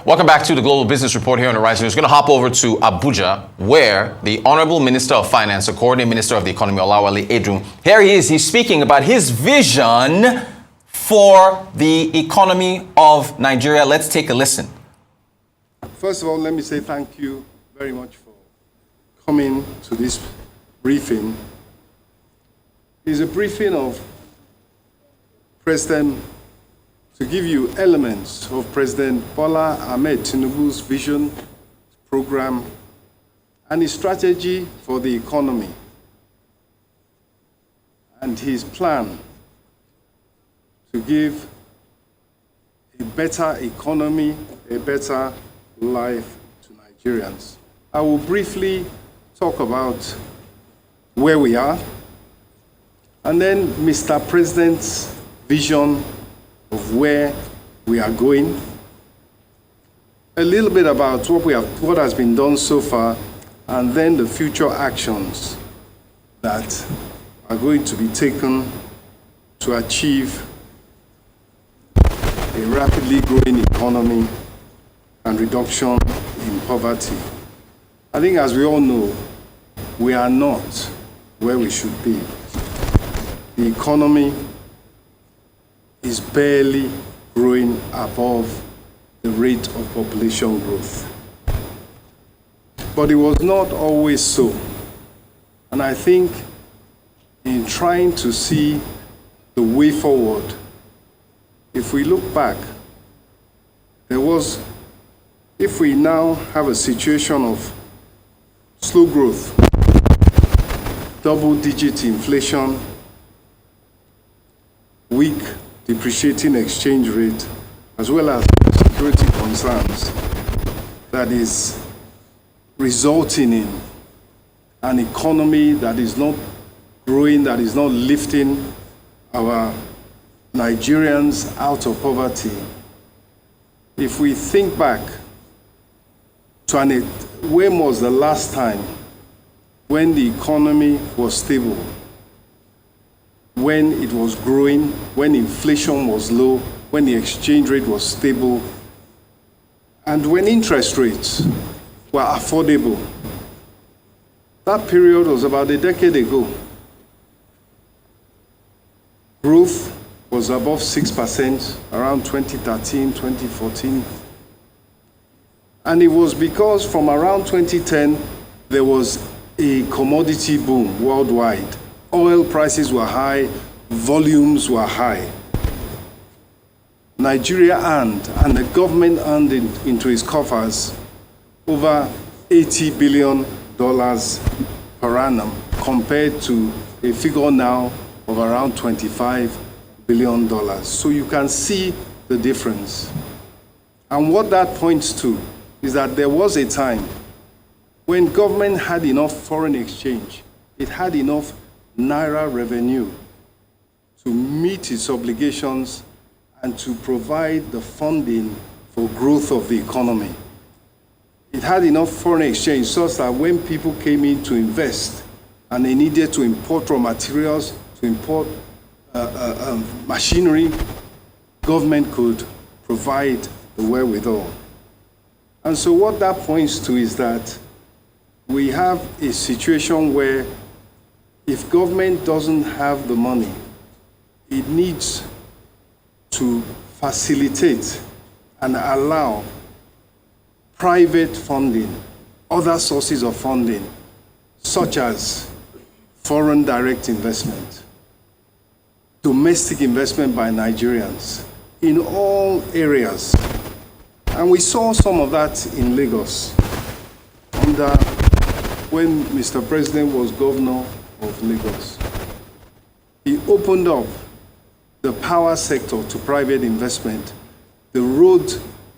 Welcome back to the Global Business Report here on the Rise News. We're going to hop over to Abuja, where the Honorable Minister of Finance, the Coordinating Minister of the Economy, Wale Edun, here he is. He's speaking about his vision for the economy of Nigeria. Let's take a listen. First of all, let me say thank you very much for coming to this briefing. It's a briefing of President, to give you elements of President Bola Ahmed Tinubu's vision, program, and his strategy for the economy, and his plan to give a better economy, a better life to Nigerians. I will briefly talk about where we are, and then Mr. President's vision of where we are going, a little bit about what has been done so far, and then the future actions that are going to be taken to achieve a rapidly growing economy and reduction in poverty. I think, as we all know, we are not where we should be. The economy is barely growing above the rate of population growth. But it was not always so. And I think in trying to see the way forward, if we look back, if we now have a situation of slow growth, double-digit inflation, weak depreciating exchange rate, as well as security concerns, that is resulting in an economy that is not growing, that is not lifting our Nigerians out of poverty. If we think back to when was the last time when the economy was stable, when it was growing, when inflation was low, when the exchange rate was stable, and when interest rates were affordable? That period was about a decade ago. Growth was above 6% around 2013, 2014. And it was because from around 2010, there was a commodity boom worldwide. Oil prices were high, volumes were high. Nigeria earned, and the government earned into its coffers, over $80 billion per annum, compared to a figure now of around $25 billion. So you can see the difference. And what that points to is that there was a time when government had enough foreign exchange, it had enough Naira revenue to meet its obligations and to provide the funding for growth of the economy. It had enough foreign exchange such that when people came in to invest and they needed to import raw materials, to import machinery, government could provide the wherewithal. And so what that points to is that we have a situation where if government doesn't have the money, it needs to facilitate and allow private funding, other sources of funding, such as foreign direct investment, domestic investment by Nigerians in all areas. And we saw some of that in Lagos when Mr. President was governor of Lagos. He opened up the power sector to private investment, the road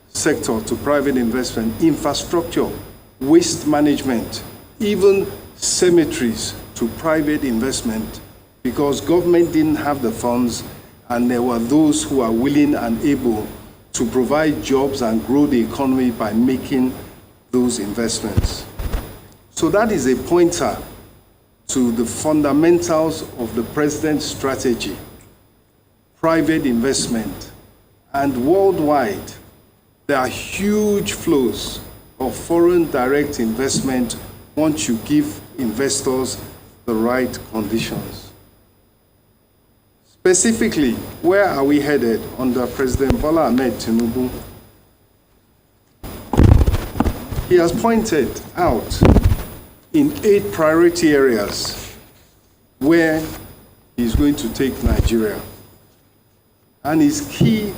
sector to private investment, infrastructure, waste management, even cemeteries to private investment, because government didn't have the funds and there were those who are willing and able to provide jobs and grow the economy by making those investments. So that is a pointer to the fundamentals of the president's strategy, private investment, and worldwide, there are huge flows of foreign direct investment once you give investors the right conditions. Specifically, where are we headed under President Bola Ahmed Tinubu? He has pointed out in 8 priority areas where he's going to take Nigeria. And his key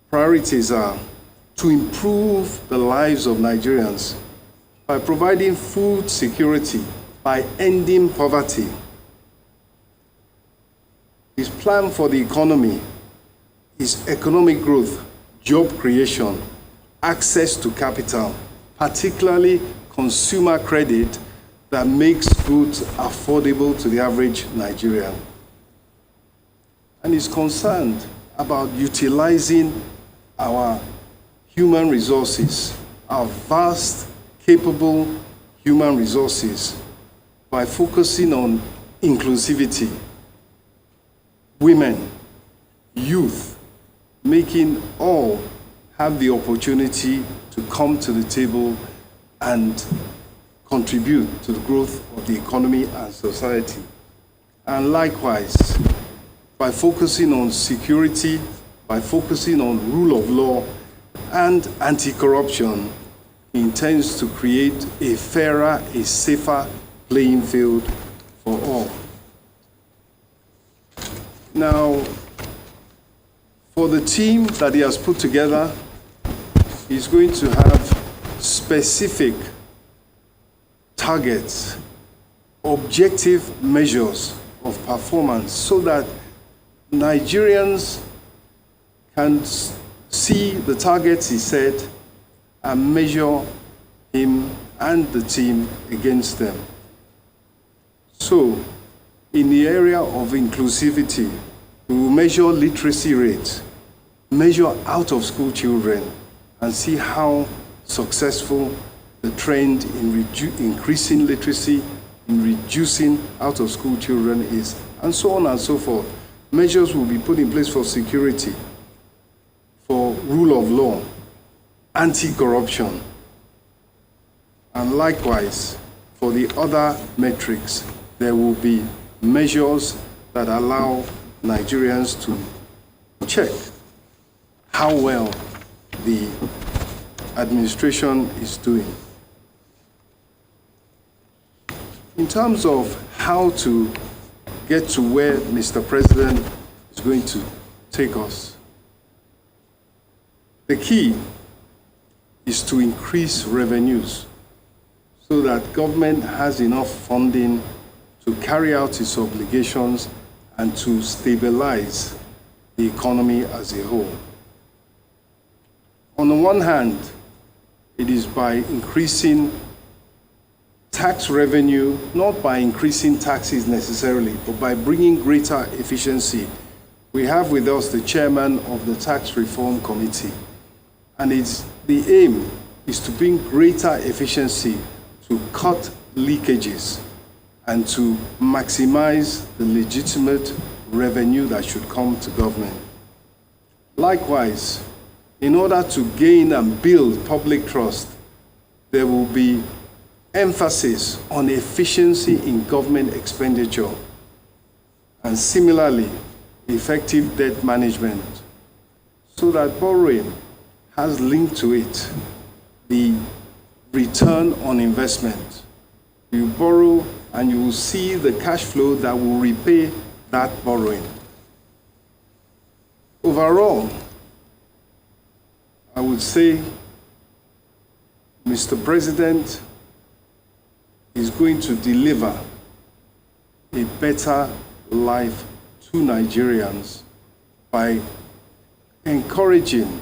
priorities are to improve the lives of Nigerians by providing food security, by ending poverty. His plan for the economy is economic growth, job creation, access to capital, particularly consumer credit that makes goods affordable to the average Nigerian. And is concerned about utilizing our human resources, our vast, capable human resources, by focusing on inclusivity, women, youth, making all have the opportunity to come to the table and contribute to the growth of the economy and society. And likewise, by focusing on security, by focusing on rule of law and anti-corruption, he intends to create a fairer, a safer playing field for all. Now, for the team that he has put together, he's going to have specific targets, objective measures of performance so that Nigerians can see the targets he set and measure him and the team against them. So, in the area of inclusivity, we will measure literacy rates, measure out-of-school children, and see how successful the trend in increasing literacy, in reducing out-of-school children is, and so on and so forth. Measures will be put in place for security, for rule of law, anti-corruption, and likewise, for the other metrics, there will be measures that allow Nigerians to check how well the administration is doing. In terms of how to get to where Mr. President is going to take us, the key is to increase revenues so that government has enough funding to carry out its obligations and to stabilize the economy as a whole. On the one hand, it is by increasing tax revenue, not by increasing taxes necessarily, but by bringing greater efficiency. We have with us the chairman of the Tax Reform Committee, and the aim is to bring greater efficiency, to cut leakages, and to maximize the legitimate revenue that should come to government. Likewise, in order to gain and build public trust, there will be emphasis on efficiency in government expenditure, and similarly, effective debt management, so that borrowing has linked to it the return on investment. You borrow and you will see the cash flow that will repay that borrowing. Overall, I would say Mr. President is going to deliver a better life to Nigerians by encouraging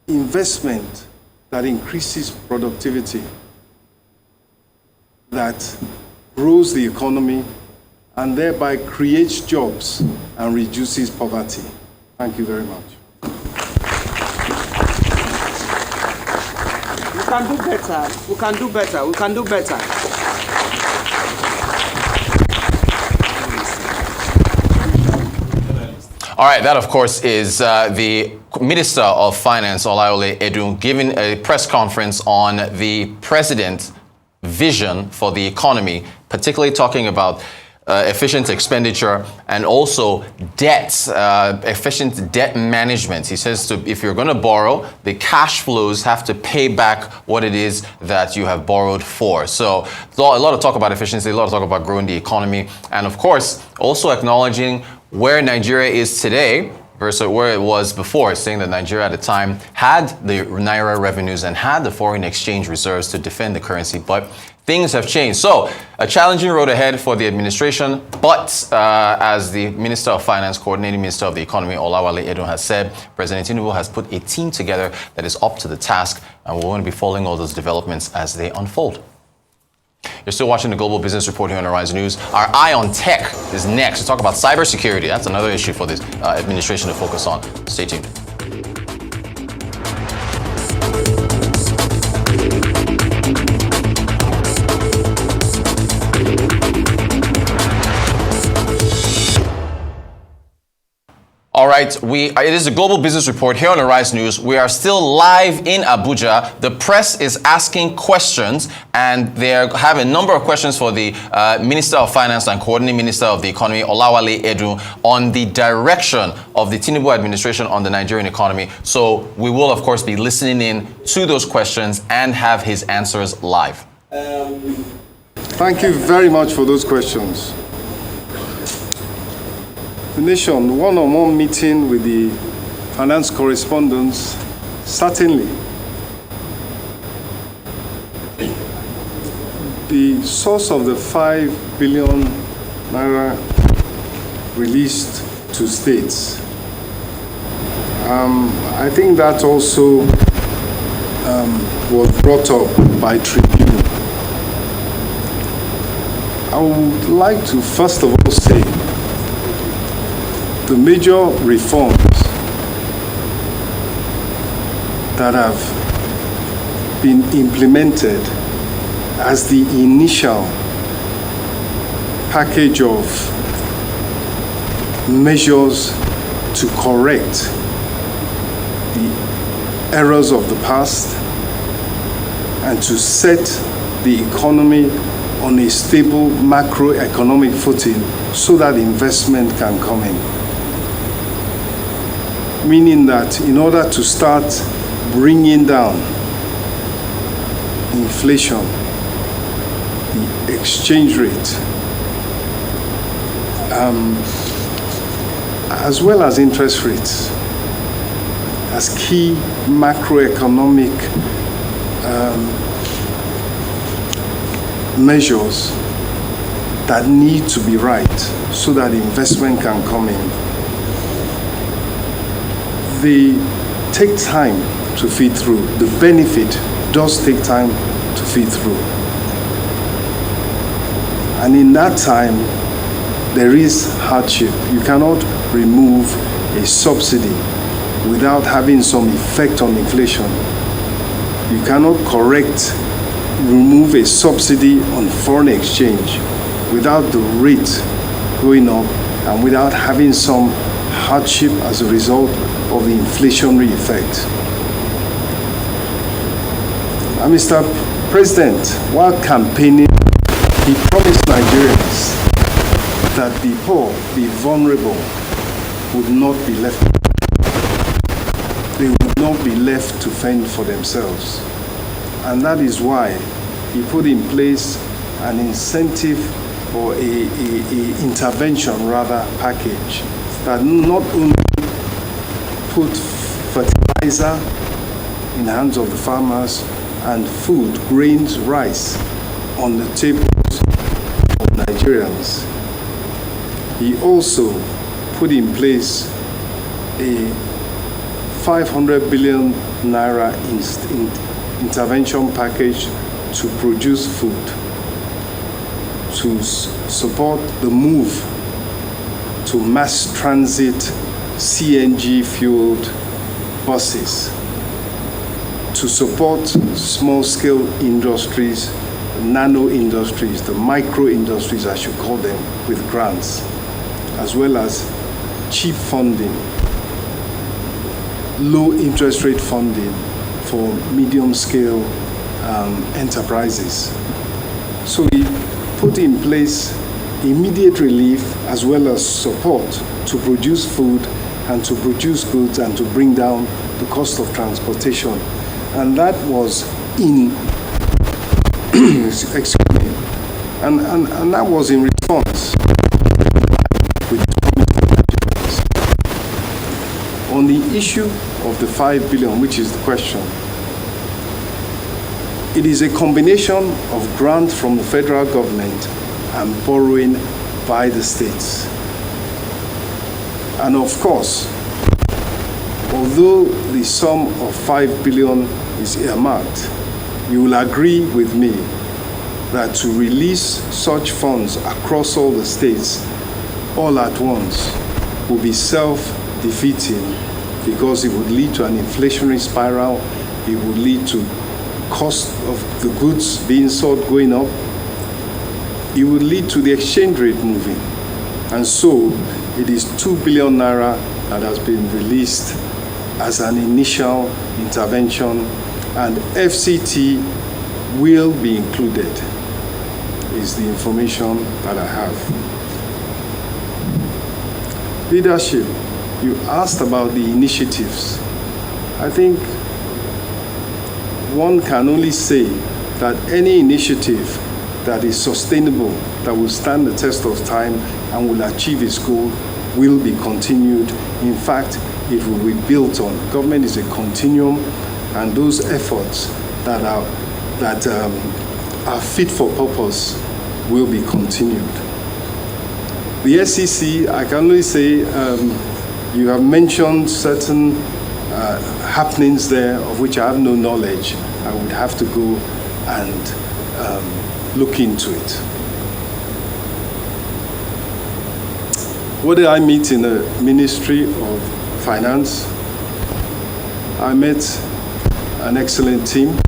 investment that increases productivity, that grows the economy, and thereby creates jobs and reduces poverty. Thank you very much. We can do better. We can do better. We can do better. All right, that of course is the Minister of Finance, Wale Edun, giving a press conference on the president's vision for the economy, particularly talking about efficient expenditure and also debt, efficient debt management. He says if you're going to borrow, the cash flows have to pay back what it is that you have borrowed for. So a lot of talk about efficiency, a lot of talk about growing the economy, and of course, also acknowledging where Nigeria is today versus where it was before, saying that Nigeria at the time had the Naira revenues and had the foreign exchange reserves to defend the currency, but things have changed. So a challenging road ahead for the administration, but as the Minister of Finance, Coordinating Minister of the Economy, Wale Edun, has said, President Tinubu has put a team together that is up to the task, and we're going to be following all those developments as they unfold. You're still watching the Global Business Report here on Horizon News. Our Eye on Tech is next to talk about cybersecurity. That's another issue for this administration to focus on. Stay tuned. All right, it is a Global Business Report here on Arise News. We are still live in Abuja. The press is asking questions, and they have a number of questions for the Minister of Finance and Coordinating Minister of the Economy, Wale Edun, on the direction of the Tinubu administration on the Nigerian economy. So we will, of course, be listening in to those questions and have his answers live. Thank you very much for those questions. The Nation, one-on-one meeting with the finance correspondents, certainly. The source of the 5 billion naira released to states, I think that also was brought up by Tribune. I would like to first of all say the major reforms that have been implemented as the initial package of measures to correct the errors of the past and to set the economy on a stable macroeconomic footing so that investment can come in. Meaning that in order to start bringing down inflation, the exchange rate, as well as interest rates, as key macroeconomic measures that need to be right so that investment can come in, they take time to feed through. The benefit does take time to feed through. And in that time, there is hardship. You cannot remove a subsidy without having some effect on inflation. You cannot remove a subsidy on foreign exchange without the rate going up and without having some hardship as a result of the inflationary effect. And Mr. President, while campaigning, he promised Nigerians that the poor, the vulnerable, would not be left. They would not be left to fend for themselves. And that is why he put in place an incentive or a intervention rather package that not only put fertilizer in the hands of the farmers and food, grains, rice on the tables of Nigerians. He also put in place a 500 billion naira intervention package to produce food, to support the move to mass transit CNG-fueled buses, to support small-scale industries, nano industries, the micro industries, I should call them, with grants, as well as cheap funding, low interest rate funding for medium-scale enterprises. So we put in place immediate relief as well as support to produce food and to produce goods and to bring down the cost of transportation. And that was in, excuse me, and that was in response with on the issue of the 5 billion, which is the question. It is a combination of grant from the federal government and borrowing by the states. And of course, although the sum of 5 billion is earmarked, you will agree with me that to release such funds across all the states all at once will be self-defeating, because it would lead to an inflationary spiral, it would lead to cost of the goods being sold going up, it would lead to the exchange rate moving. And so it is 2 billion naira that has been released as an initial intervention, and FCT will be included, is the information that I have. Leadership, you asked about the initiatives. I think one can only say that any initiative that is sustainable, that will stand the test of time and will achieve its goal, will be continued. In fact, it will be built on. Government is a continuum, and those efforts that are fit for purpose will be continued. The SEC, I can only say, you have mentioned certain happenings there of which I have no knowledge. I would have to go and look into it. What did I meet in the Ministry of Finance? I met an excellent team,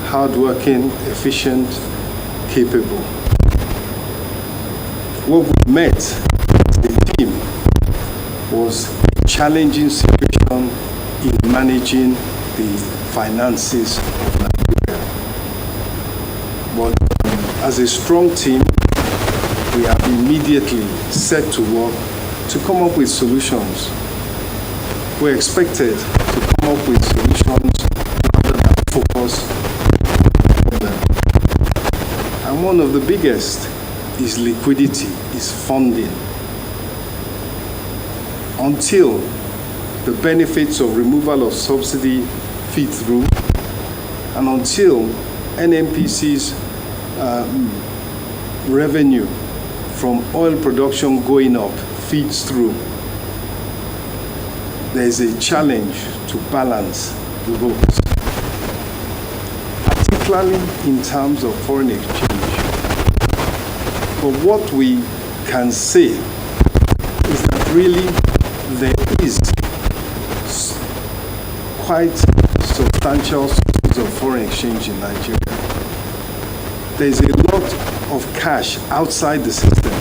hardworking, efficient, capable. What we met as a team was a challenging situation in managing the finances of Nigeria. But as a strong team, we have immediately set to work to come up with solutions. We're expected to come up with solutions rather than focus on them. And one of the biggest is liquidity, is funding. Until the benefits of removal of subsidy feed through, and until NNPC's revenue from oil production going up feeds through, there is a challenge to balance the books, particularly in terms of foreign exchange. But what we can say is that really there is quite substantial sources of foreign exchange in Nigeria. There is a lot of cash outside the system,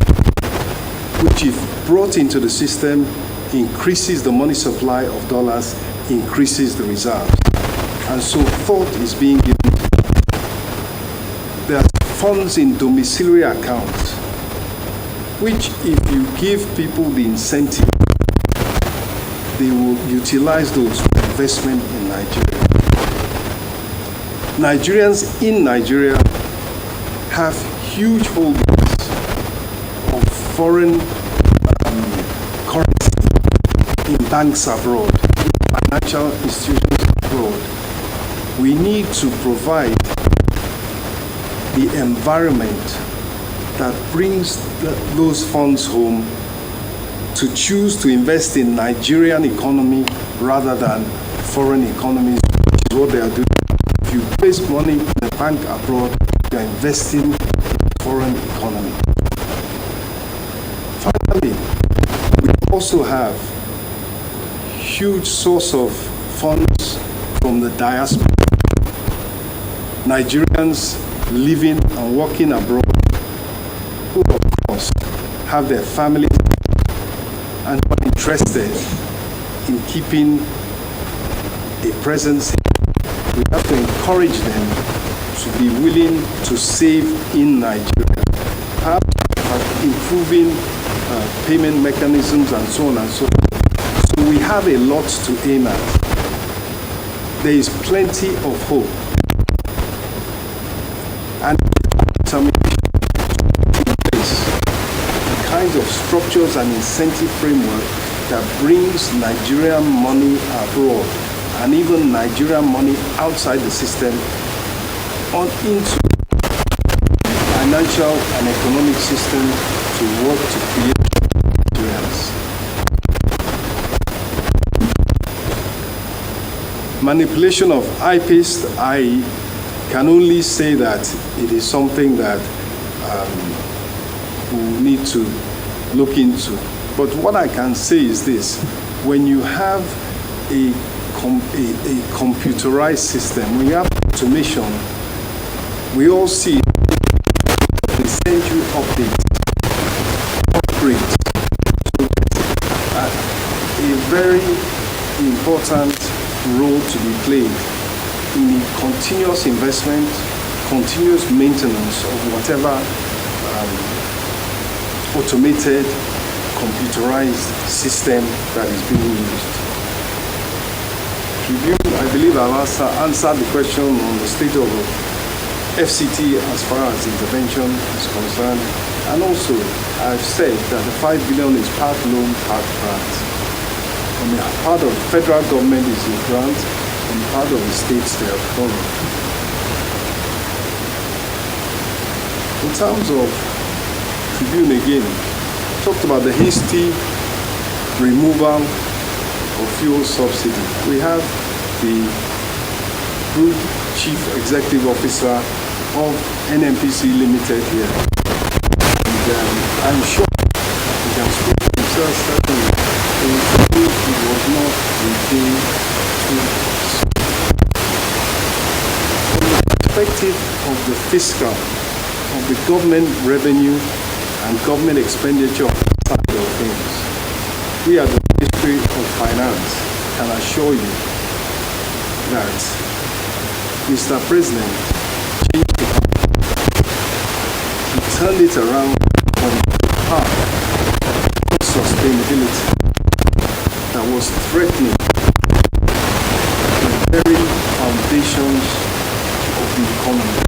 which if brought into the system, increases the money supply of dollars, increases the reserves. And so thought is being given to that. There are funds in domiciliary accounts, which if you give people the incentive, they will utilize those for investment in Nigeria. Nigerians in Nigeria have huge holdings of foreign currency in banks abroad, in financial institutions abroad. We need to provide the environment that brings those funds home to choose to invest in Nigerian economy rather than foreign economies, which is what they are doing. If you place money in a bank abroad, you are investing in the foreign economy. Finally, we also have huge source of funds from the diaspora. Nigerians living and working abroad, who of course have their families, and who are interested in keeping a presence, we have to encourage them to be willing to save in Nigeria, improving payment mechanisms and so on and so forth. So we have a lot to aim at. There is plenty of hope. And some in place, the kinds of structures and incentive framework that brings Nigerian money abroad and even Nigerian money outside the system on into financial and economic system to work to create Nigerians. Manipulation of IPIS, I can only say that it is something that we need to look into. But what I can say is this: when you have a computerized system, when you have automation, we all see the century updates, upgrades. So a very important role to be played in continuous investment, continuous maintenance of whatever automated, computerized system that is being used. I believe I've answered the question on the state of FCT as far as intervention is concerned. And also, I've said that the 5 billion is part loan, part grant. On the part of the federal government is a grant, and part of the states they are borrowed. In terms of Tribune again, talked about the hasty removal of fuel subsidy. We have the Group Chief Executive Officer of NNPC Limited here. And I'm sure he can speak for himself certainly. It was not within 2 weeks. From the perspective of the fiscal, of the government revenue and government expenditure side of things, we at the Ministry of Finance can assure you that Mr. President changed the he turned it around on path of sustainability that was threatening the very foundations of the economy.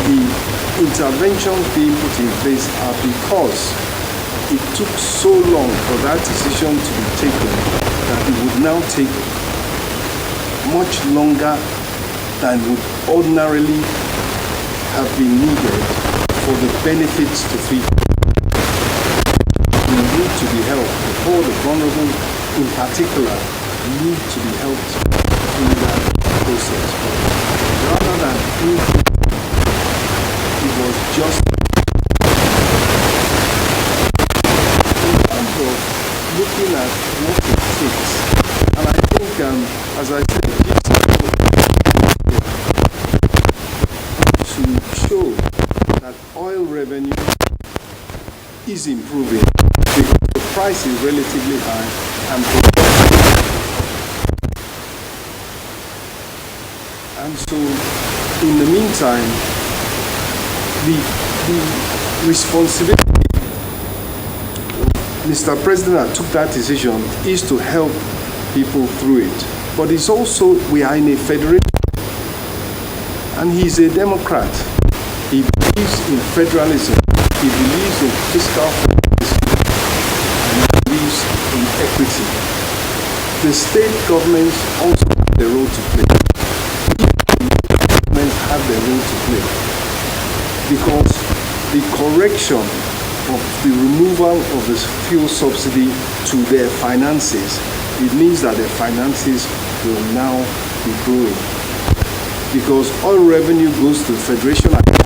The interventions being put in place are because it took so long for that decision to be taken that it would now take much longer than would ordinarily have been needed for the benefits to feed. We need to be helped. The poor, the vulnerable in particular, need to be helped in that process. Rather than it was just looking at what it takes. And I think, as I said, to show that oil revenue is improving because the price is relatively high and so in the meantime, the responsibility Mr. President that took that decision is to help people through it. But it's also, we are in a federation, and he's a Democrat. He believes in federalism, he believes in fiscal federalism, and he believes in equity. The state governments also have their role to play. The governments have their role to play. Because the correction of the removal of the fuel subsidy to their finances, it means that their finances will now be growing. Because oil revenue goes to the federation account,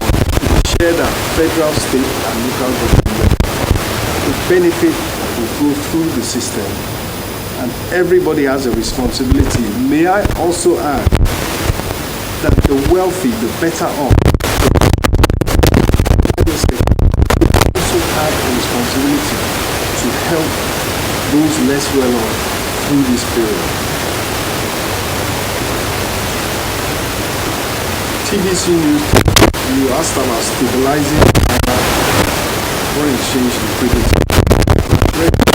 it's shared at federal, state, and local government. The benefit will go through the system, and everybody has a responsibility. May I also add that the wealthy, the better off, also those less well off through this period. TBC News, you asked about stabilizing foreign exchange liquidity.